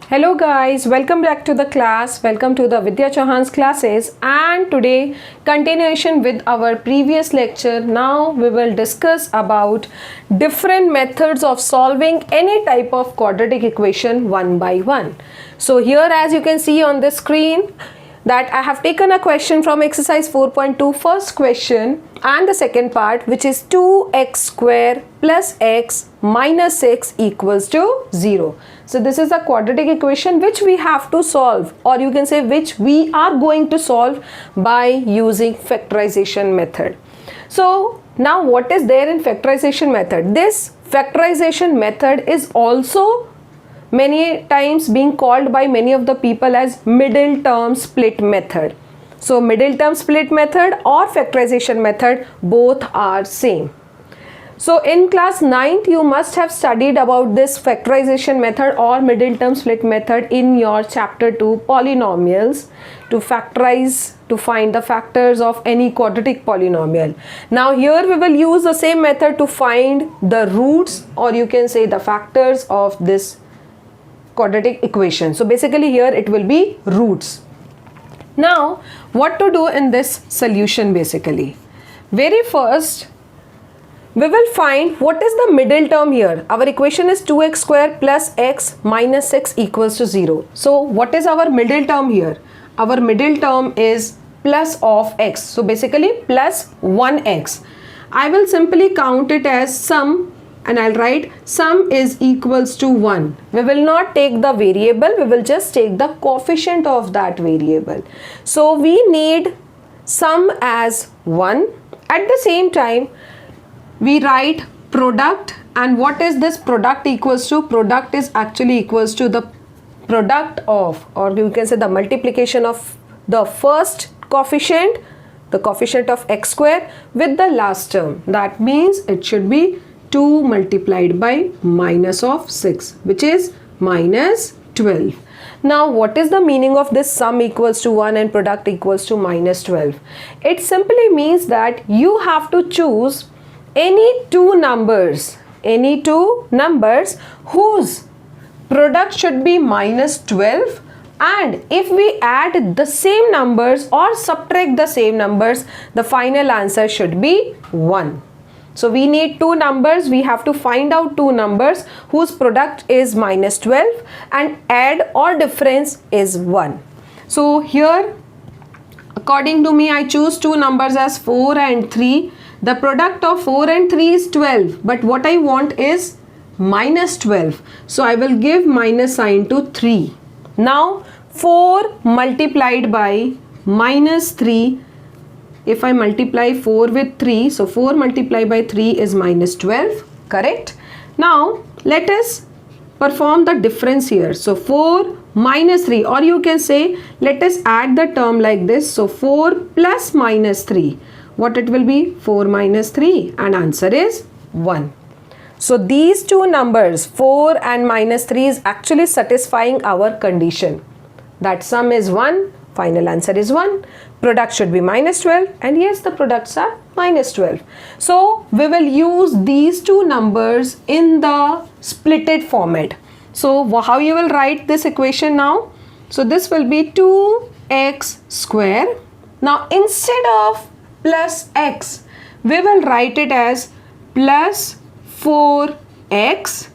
Hello guys, welcome back to the class. Welcome to the Vidya Chauhan's classes, and today continuation with our previous lecture. Now we will discuss about different methods of solving any type of quadratic equation one by one. So here, as you can see on the screen, that I have taken a question from exercise 4.2, first question and the second part, which is 2x square plus x minus 6 equals to 0. So this is a quadratic equation which we have to solve, or you can say which we are going to solve by using factorization method. So now what is there in factorization method? This factorization method is also many times being called by many of the people as middle term split method. So middle term split method or factorization method, both are same. So in class 9th you must have studied about this factorization method or middle term split method in your chapter 2 polynomials, to factorize, to find the factors of any quadratic polynomial. Now here we will use the same method to find the roots, or you can say the factors of this quadratic equation. So basically here it will be roots. Now what to do in this solution? Basically, very first we will find what is the middle term here. Our equation is 2x square plus x minus 6 equals to 0. So what is our middle term here? Our middle term is plus of x. So basically plus 1x. I will simply count it as sum, and I'll write sum is equals to 1. We will not take the variable, we will just take the coefficient of that variable. So we need sum as 1. At the same time, we write product, and what is this product equals to? Product is actually equals to the product of, or you can say the multiplication of the first coefficient, the coefficient of x square, with the last term. That means it should be 2 multiplied by minus of 6, which is minus 12. Now what is the meaning of this sum equals to 1 and product equals to minus 12? It simply means that you have to choose any two numbers whose product should be minus 12, and if we add the same numbers or subtract the same numbers, the final answer should be 1. So we need two numbers, we have to find out two numbers whose product is minus 12 and add or difference is 1. So here, according to me, I choose two numbers as 4 and 3. The product of 4 and 3 is 12, but what I want is minus 12. So I will give minus sign to 3. Now 4 multiplied by minus 3. If I multiply 4 with 3, so 4 multiplied by 3 is minus 12, correct? Now let us perform the difference here. So 4 minus 3, or you can say let us add the term like this. So 4 plus minus 3, what it will be? 4 minus 3, and answer is 1. So these two numbers 4 and minus 3 is actually satisfying our condition that sum is 1, final answer is 1, product should be minus 12, and yes, the products are minus 12. So we will use these two numbers in the splitted format. So how you will write this equation now? So this will be 2x square. Now instead of plus x, we will write it as plus 4x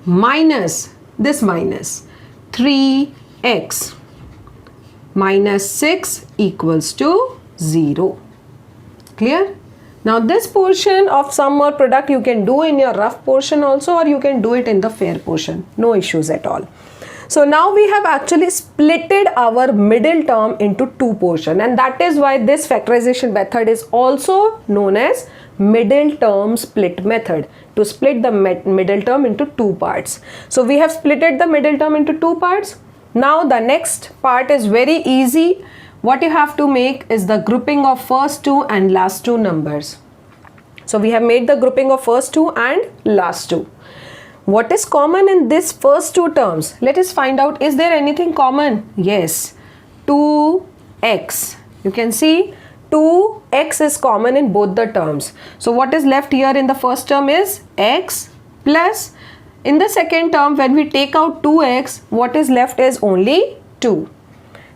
minus this minus 3x minus 6 equals to 0. Clear? Now this portion of sum or product you can do in your rough portion also, or you can do it in the fair portion. No issues at all. So now we have actually splitted our middle term into two portions, and that is why this factorization method is also known as middle term split method, to split the middle term into two parts. So we have splitted the middle term into two parts. Now the next part is very easy. What you have to make is the grouping of first two and last two numbers. So we have made the grouping of first two and last two. What is common in this first two terms? Let us find out, is there anything common? Yes, 2x. You can see 2x is common in both the terms. So what is left here in the first term is x plus in the second term, when we take out 2x, what is left is only 2.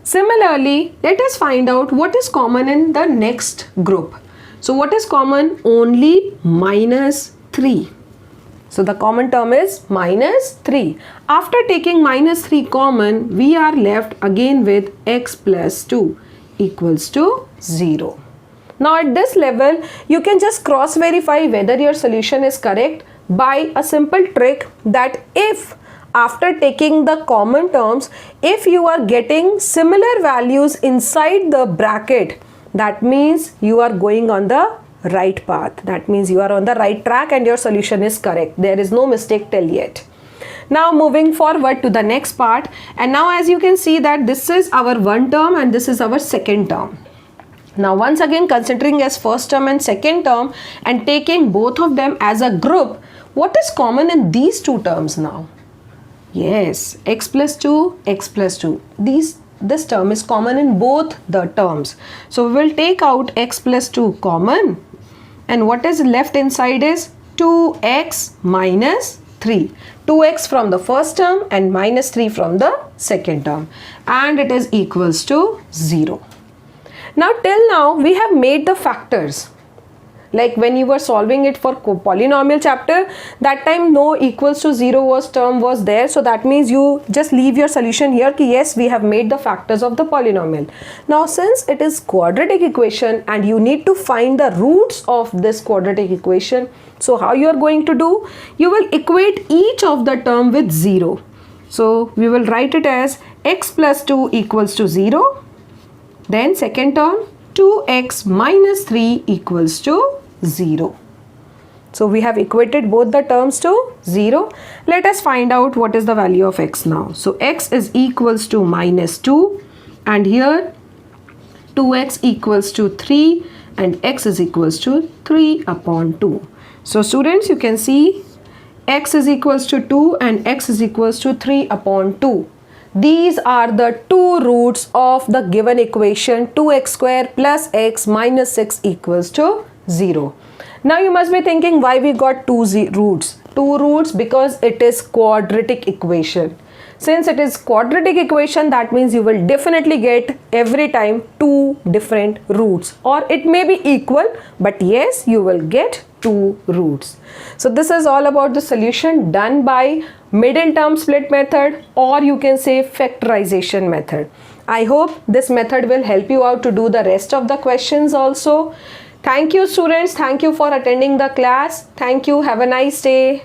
Similarly, let us find out what is common in the next group. So what is common? Only minus 3. So the common term is minus 3. After taking minus 3 common, we are left again with x plus 2 equals to 0. Now at this level, you can just cross verify whether your solution is correct by a simple trick, that if after taking the common terms, if you are getting similar values inside the bracket, that means you are going on the right path. That means you are on the right track and your solution is correct. There is no mistake till yet. Now moving forward to the next part, and now as you can see that this is our one term and this is our second term. Now once again, considering as first term and second term and taking both of them as a group, what is common in these two terms now? Yes, x plus 2, x plus 2. This term is common in both the terms. So we will take out x plus 2 common, and what is left inside is 2x minus 3. 2x from the first term and minus 3 from the second term, and it is equals to 0. Now till now we have made the factors. Like when you were solving it for polynomial chapter, that time no equals to 0 term was there. So that means you just leave your solution here ki yes, we have made the factors of the polynomial. Now since it is quadratic equation and you need to find the roots of this quadratic equation, so how you are going to do? You will equate each of the term with 0. So we will write it as x plus 2 equals to 0. Then second term, 2x minus 3 equals to 0. So we have equated both the terms to 0. Let us find out what is the value of x now. So x is equals to minus 2, and here 2x equals to 3 and x is equals to 3 upon 2. So students, you can see x is equals to 2 and x is equals to 3 upon 2. These are the two roots of the given equation 2x square plus x minus 6 equals to 0. Now you must be thinking why we got two roots. Two roots because it is quadratic equation. Since it is quadratic equation, that means you will definitely get every time two different roots, or it may be equal, but yes, you will get two roots. So this is all about the solution done by middle term split method, or you can say factorization method. I hope this method will help you out to do the rest of the questions also. Thank you students. Thank you for attending the class. Thank you. Have a nice day.